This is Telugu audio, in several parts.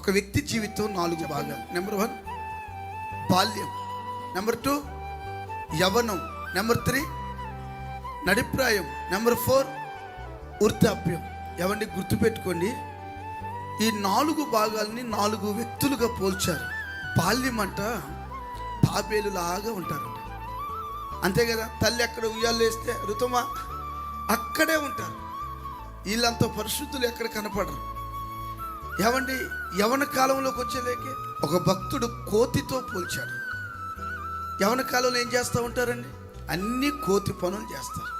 ఒక వ్యక్తి జీవితం 4 భాగాలు. నెంబర్ 1 బాల్యం, నెంబర్ 2 యవ్వనం, నెంబర్ 3 నడిప్రాయం, నెంబర్ 4 వృద్ధాప్యం. ఏమండి గుర్తుపెట్టుకోండి, ఈ 4 భాగాల్ని 4 వ్యక్తులుగా పోల్చారు. బాల్యం అంట తాబేలులాగా ఉంటారంట, అంతే కదా. తల్లి అక్కడ ఉయ్యాలు వేస్తే ఋతుమా అక్కడే ఉంటారు. వీళ్ళంతా పరిశుద్ధులు ఎక్కడ కనపడరు. ఏమండి యవన కాలంలోకి వచ్చేలేకే ఒక భక్తుడు కోతితో పోల్చాడు. యవన కాలంలో ఏం చేస్తూ ఉంటారండి? అన్ని కోతి పనులు చేస్తారు.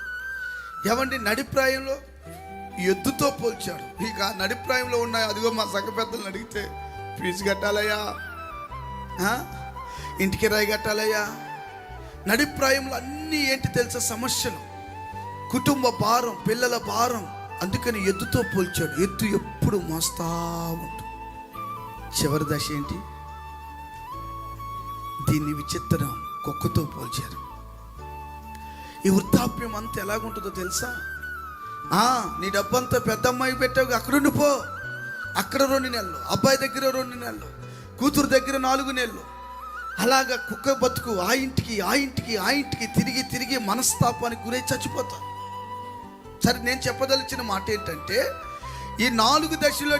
ఏమండి నడిప్రాయంలో ఎద్దుతో పోల్చాడు. ఇక నడిప్రాయంలో ఉన్న అదిగో మా సంఘ పెద్దలను అడిగితే ఫీజు కట్టాలయ్యా, ఇంటికి రాయి కట్టాలయ్యా. నడిప్రాయంలో అన్నీ ఏంటి తెలుసా? సమస్యలు, కుటుంబ భారం, పిల్లల భారం. అందుకని ఎద్దుతో పోల్చాడు. ఎద్దు ఎప్పుడు మోస్తా ఉంటుంది. చివరి దశ ఏంటి? దీన్ని విచిత్రం కుక్కతో పోల్చారు. ఈ వృద్ధాప్యం అంతా ఎలాగుంటుందో తెలుసా? నీ డబ్బంతా పెద్ద అమ్మాయికి పెట్టావు, అక్కడుండి పో. అక్కడ 2 నెలలు, అబ్బాయి దగ్గర 2 నెలలు, కూతురు దగ్గర 4 నెలలు. అలాగా కుక్క బతుకు ఆ ఇంటికి తిరిగి తిరిగి మనస్తాపానికి గురై చచ్చిపోతా. సరే, నేను చెప్పదలిచిన మాట ఏంటంటే, ఈ 4 దశలో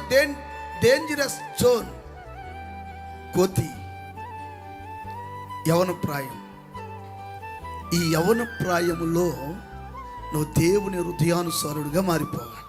డేంజరస్ జోన్ కోతి, యవన ప్రాయం. ఈ యవన ప్రాయములో నువ్వు దేవుని హృదయానుసారుడిగా మారిపోవాలి.